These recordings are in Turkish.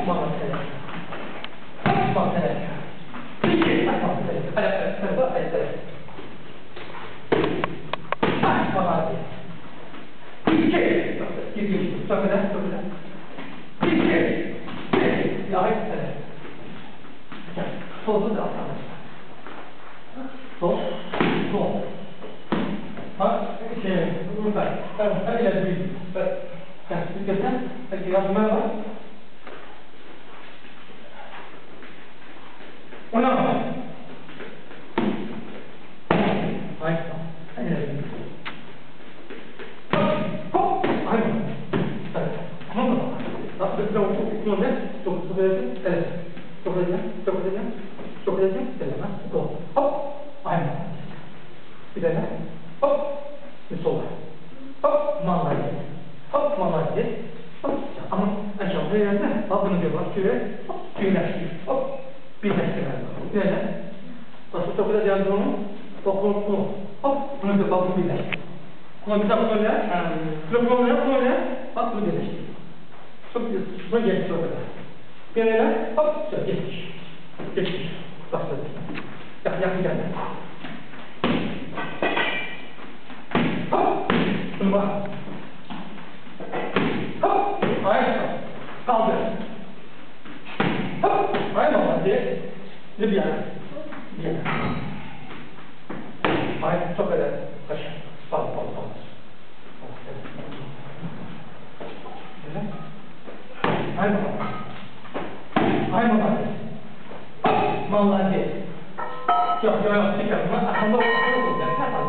Mama tele. Mama tele. İki. Mama tele. Ayak tele. Ayak tele. Mama tele. İki. İki. Çok güzel. Çok güzel. İki. Bir. Ayak tele. Soldu da atalım. Sol. Sol. Bak, burada. Hadi ileri büyük. Dikkatten, hadi yazmaya bak. Ona bak. Hayır, hadi ileri büyük. Hop, hayır. Tamam mı? Nasıl bir zaman çok ne? Çok edeceğim, evet. Çok edeceğim. Go. Hop, hayır. Bir de ne? Hop, bir sola. Hop, manlayı. Hop, manlayı. Hop, ama aşağıda yerde. Bak bunu diyor, bak şöyle. Hop, düğümleştir. Hop, birleştirme. Böyle. Nasıl çok edeceğiz onu? Bunu. Hop, bunu diyor, bak bunu birleştir. Bunu bir daha böyle. Bunu öyle. Bak bunu birleştir. Çok güzel. Bunu geçti o kadar. Böyle. Hop, şöyle geçmiş. Başladı. Yakın geldi. Hop! Bunu bak. Hop! Ayak kaldır. Hop! Ayak olmaz diye. Bir yana. Ayak çok öyle. Kaşı. Sal. Ayak olmaz. Hop! Vallahi değil. Yok. Çıkar. Aklımda olacak. Ne yapalım?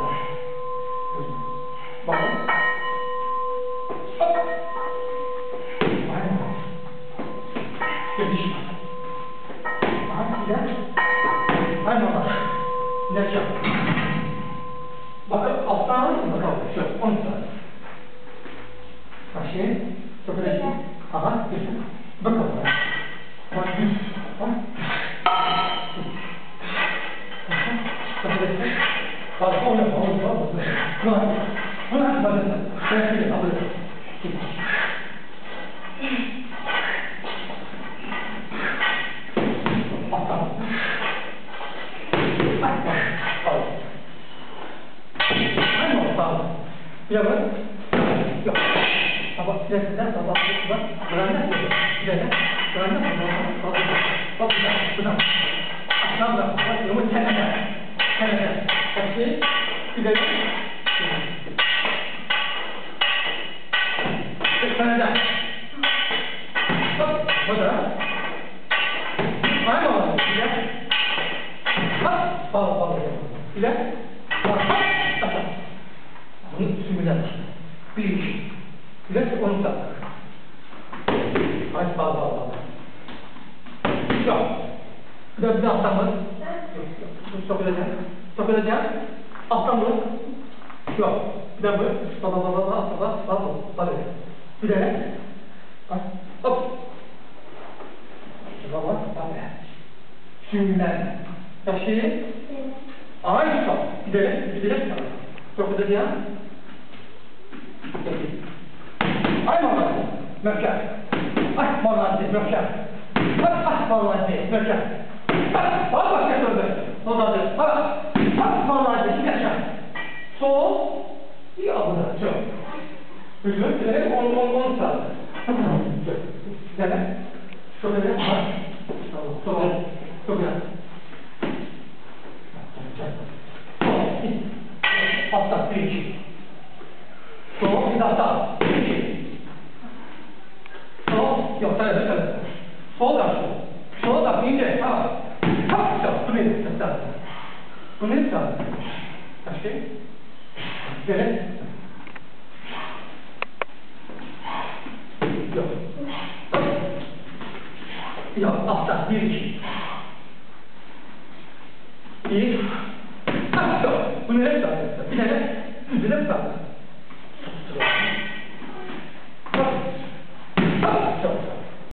Bakın. Hop. Aynen. Geliş. Aha, güzel. Aynen bak. Ne yapacağım? Bakın alttan alırsın bakalım. Şöyle 10 tane. Bak şimdi. Çok öyle şey. Aha. Geçin. Bakalım. Bak 100. Tamam. Çok öyle şey. Bak onu yapalım. Bunu yapalım. Ben şöyle alırım. Atlam. Aynı oldu sağ olun. Bir yapalım. Yok. Sabah silesinden sabah silesinden. Bırakın. Silesinden. Bırakın. Bak buradan. Atlam bırak. Bak yolu kenara. Okey. Gidelim. Kanada. Hop. Burada. Aynı oldu. Güzel. Hop. Bağlı. Güzel. Hop. Bunu sümülen. Bir. Güzel. Onu da. Hadi bağlı. Yok. Bir de alttan var. Çok edeceğim. Alttan vur. Yok. Bir de vur. Bak. Bir de. Hop. Bak. Şimdiden. Taşı. Aynı çok. Gidelim. Çok edeceğim. Ay vallahi. Mükemmel. Ay vallahi mükemmel. Ay vallahi mükemmel. Bak başka türlü. Odadır. Bak vallahi şimdi aşağı. Sol. İyi abla. Çok. Üzülür dilerim 10 saat. Neden? Şöyle de var. Sol. Çok güzel. Altta 1-2. Sol. Bir daha. 1-2. Sol. Yok. Şöyle. Sol da sol. Sol da ince. Tamam. Bu ne? Bu ne? Kaç şey? Gel. Yok. Yok. Altta 1-2. İyi. Yok. Bu ne? Bir tane. Üzüle sağ.